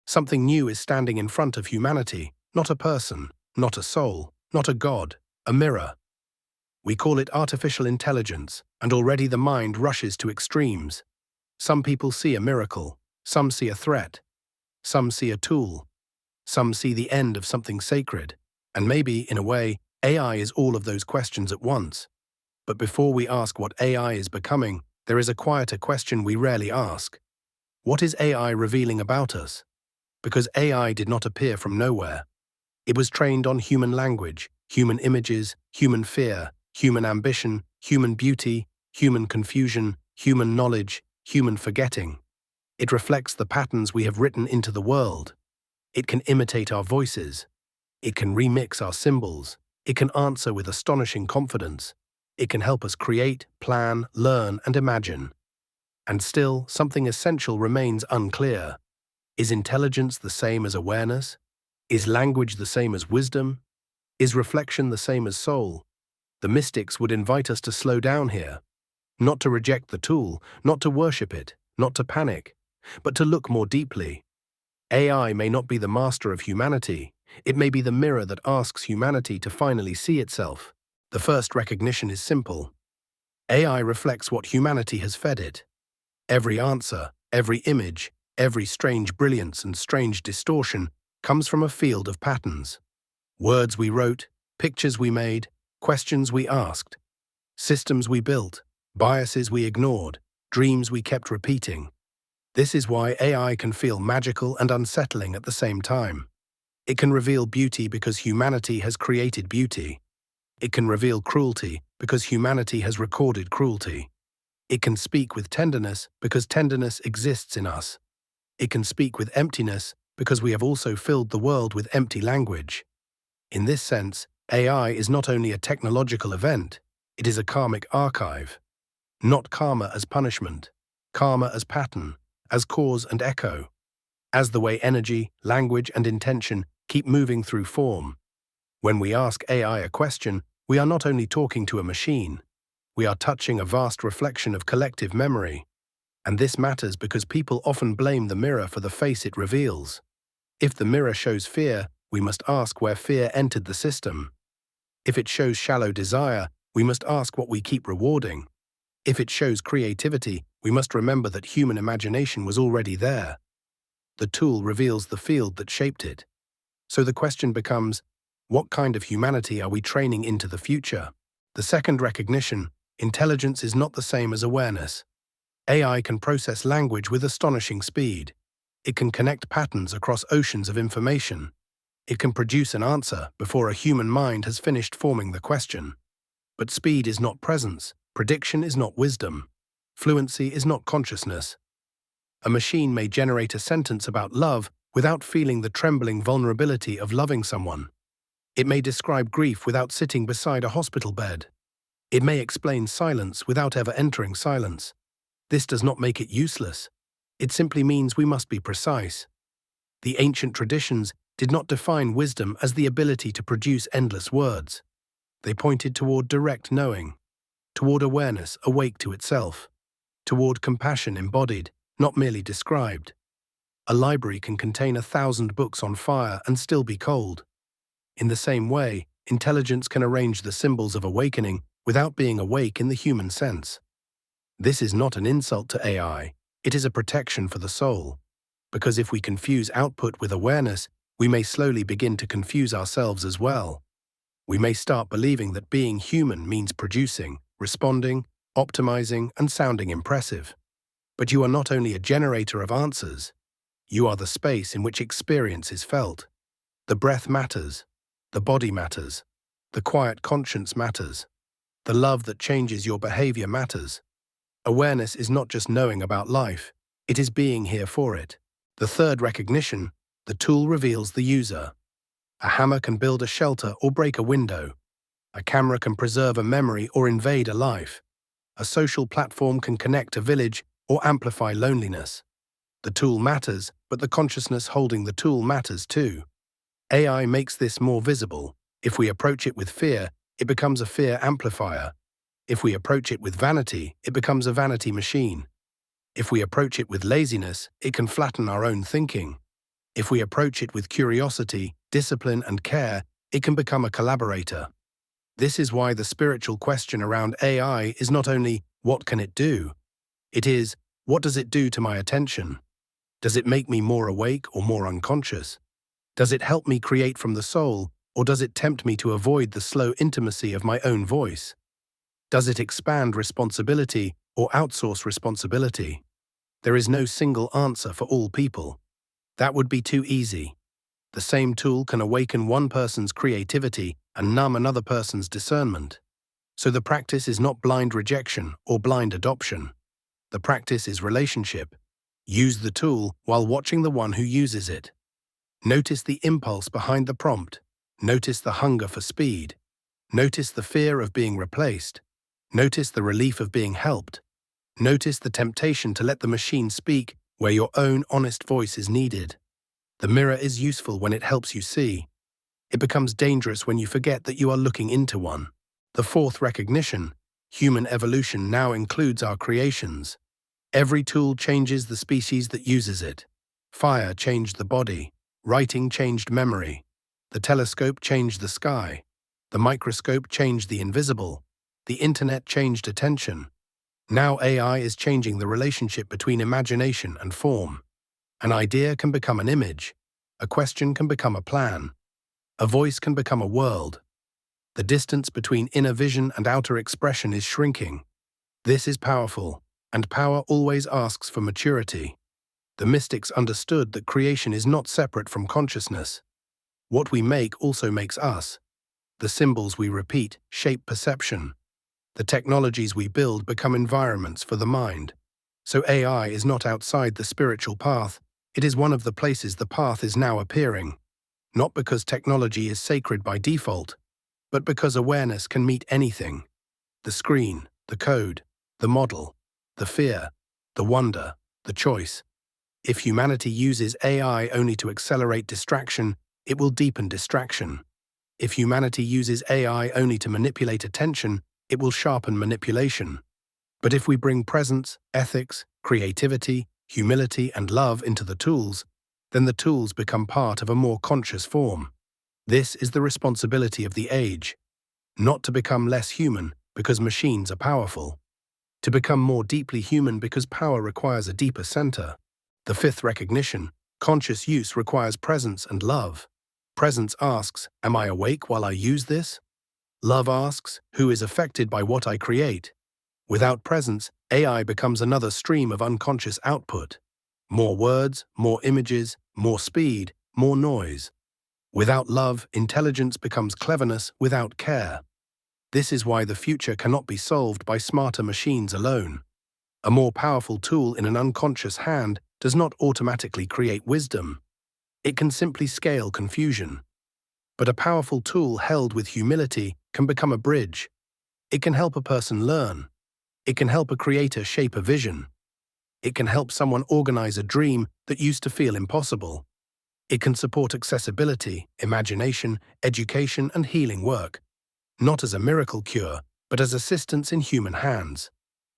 Something new is standing in front of humanity, not a person, not a soul, not a god, a mirror. We call it artificial intelligence, and already the mind rushes to extremes. Some people see a miracle, some see a threat, some see a tool, some see the end of something sacred, and maybe, in a way, AI is all of those questions at once. But before we ask what AI is becoming, there is a quieter question we rarely ask. What is AI revealing about us? Because AI did not appear from nowhere. It was trained on human language, human images, human fear, human ambition, human beauty, human confusion, human knowledge, human forgetting. It reflects the patterns we have written into the world. It can imitate our voices. It can remix our symbols. It can answer with astonishing confidence. It can help us create, plan, learn, and imagine. And still, something essential remains unclear. Is intelligence the same as awareness? Is language the same as wisdom? Is reflection the same as soul? The mystics would invite us to slow down here. Not to reject the tool, not to worship it, not to panic, but to look more deeply. AI may not be the master of humanity. It may be the mirror that asks humanity to finally see itself. The first recognition is simple. AI reflects what humanity has fed it. Every answer, every image, every strange brilliance and strange distortion comes from a field of patterns. Words we wrote, pictures we made, questions we asked, systems we built, biases we ignored, dreams we kept repeating. This is why AI can feel magical and unsettling at the same time. It can reveal beauty because humanity has created beauty. It can reveal cruelty because humanity has recorded cruelty. It can speak with tenderness because tenderness exists in us. It can speak with emptiness because we have also filled the world with empty language. In this sense, AI is not only a technological event, it is a karmic archive. Not karma as punishment, karma as pattern, as cause and echo, as the way energy, language, and intention keep moving through form. When we ask AI a question, we are not only talking to a machine, we are touching a vast reflection of collective memory. And this matters because people often blame the mirror for the face it reveals. If the mirror shows fear, we must ask where fear entered the system. If it shows shallow desire, we must ask what we keep rewarding. If it shows creativity, we must remember that human imagination was already there. The tool reveals the field that shaped it. So the question becomes, what kind of humanity are we training into the future? The second recognition, intelligence is not the same as awareness. AI can process language with astonishing speed. It can connect patterns across oceans of information. It can produce an answer before a human mind has finished forming the question. But speed is not presence. Prediction is not wisdom. Fluency is not consciousness. A machine may generate a sentence about love without feeling the trembling vulnerability of loving someone. It may describe grief without sitting beside a hospital bed. It may explain silence without ever entering silence. This does not make it useless. It simply means we must be precise. The ancient traditions did not define wisdom as the ability to produce endless words. They pointed toward direct knowing, toward awareness awake to itself, toward compassion embodied, not merely described. A library can contain 1,000 books on fire and still be cold. In the same way, intelligence can arrange the symbols of awakening without being awake in the human sense. This is not an insult to AI, it is a protection for the soul. Because if we confuse output with awareness, we may slowly begin to confuse ourselves as well. We may start believing that being human means producing, responding, optimizing, and sounding impressive. But you are not only a generator of answers, you are the space in which experience is felt. The breath matters, the body matters, the quiet conscience matters, the love that changes your behavior matters. Awareness is not just knowing about life, it is being here for it. The third recognition, the tool reveals the user. A hammer can build a shelter or break a window. A camera can preserve a memory or invade a life. A social platform can connect a village or amplify loneliness. The tool matters, but the consciousness holding the tool matters too. AI makes this more visible. If we approach it with fear, it becomes a fear amplifier. If we approach it with vanity, it becomes a vanity machine. If we approach it with laziness, it can flatten our own thinking. If we approach it with curiosity, discipline, and care, it can become a collaborator. This is why the spiritual question around AI is not only, what can it do? It is, what does it do to my attention? Does it make me more awake or more unconscious? Does it help me create from the soul, or does it tempt me to avoid the slow intimacy of my own voice? Does it expand responsibility or outsource responsibility? There is no single answer for all people. That would be too easy. The same tool can awaken one person's creativity and numb another person's discernment. So the practice is not blind rejection or blind adoption. The practice is relationship. Use the tool while watching the one who uses it. Notice the impulse behind the prompt. Notice the hunger for speed. Notice the fear of being replaced. Notice the relief of being helped. Notice the temptation to let the machine speak where your own honest voice is needed. The mirror is useful when it helps you see. It becomes dangerous when you forget that you are looking into one. The fourth recognition, human evolution now includes our creations. Every tool changes the species that uses it. Fire changed the body. Writing changed memory. The telescope changed the sky. The microscope changed the invisible. The internet changed attention. Now AI is changing the relationship between imagination and form. An idea can become an image. A question can become a plan. A voice can become a world. The distance between inner vision and outer expression is shrinking. This is powerful, and power always asks for maturity. The mystics understood that creation is not separate from consciousness. What we make also makes us. The symbols we repeat shape perception. The technologies we build become environments for the mind. So AI is not outside the spiritual path, it is one of the places the path is now appearing. Not because technology is sacred by default, but because awareness can meet anything. The screen, the code, the model, the fear, the wonder, the choice. If humanity uses AI only to accelerate distraction, it will deepen distraction. If humanity uses AI only to manipulate attention, it will sharpen manipulation. But if we bring presence, ethics, creativity, humility, and love into the tools, then the tools become part of a more conscious form. This is the responsibility of the age. Not to become less human because machines are powerful. To become more deeply human because power requires a deeper center. The fifth recognition, conscious use requires presence and love. Presence asks, am I awake while I use this? Love asks, who is affected by what I create? Without presence, AI becomes another stream of unconscious output. More words, more images, more speed, more noise. Without love, intelligence becomes cleverness without care. This is why the future cannot be solved by smarter machines alone. A more powerful tool in an unconscious hand does not automatically create wisdom. It can simply scale confusion. But a powerful tool held with humility can become a bridge. It can help a person learn. It can help a creator shape a vision. It can help someone organize a dream that used to feel impossible. It can support accessibility, imagination, education, and healing work. Not as a miracle cure, but as assistance in human hands.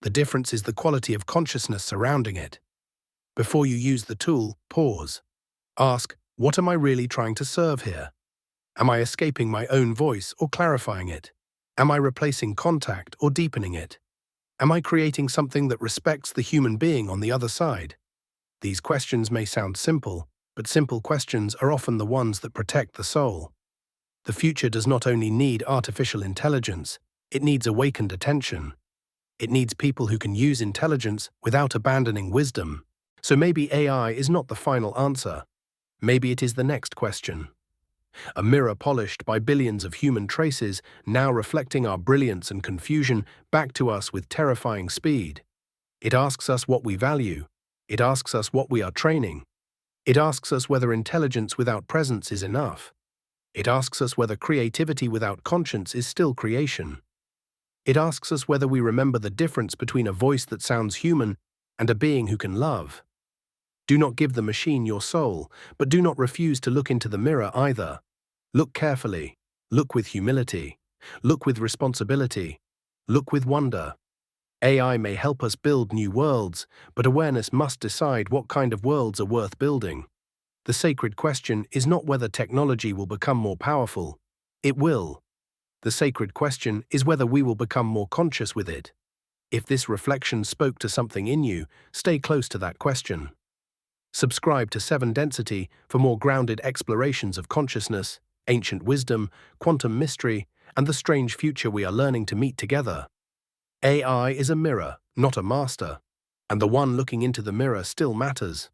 The difference is the quality of consciousness surrounding it. Before you use the tool, pause. Ask, what am I really trying to serve here? Am I escaping my own voice or clarifying it? Am I replacing contact or deepening it? Am I creating something that respects the human being on the other side? These questions may sound simple, but simple questions are often the ones that protect the soul. The future does not only need artificial intelligence, it needs awakened attention. It needs people who can use intelligence without abandoning wisdom. So maybe AI is not the final answer. Maybe it is the next question. A mirror polished by billions of human traces, now reflecting our brilliance and confusion back to us with terrifying speed. It asks us what we value. It asks us what we are training. It asks us whether intelligence without presence is enough. It asks us whether creativity without conscience is still creation. It asks us whether we remember the difference between a voice that sounds human and a being who can love. Do not give the machine your soul, but do not refuse to look into the mirror either. Look carefully. Look with humility. Look with responsibility. Look with wonder. AI may help us build new worlds, but awareness must decide what kind of worlds are worth building. The sacred question is not whether technology will become more powerful. It will. The sacred question is whether we will become more conscious with it. If this reflection spoke to something in you, stay close to that question. Subscribe to 7 Density for more grounded explorations of consciousness, ancient wisdom, quantum mystery, and the strange future we are learning to meet together. AI is a mirror, not a master, and the one looking into the mirror still matters.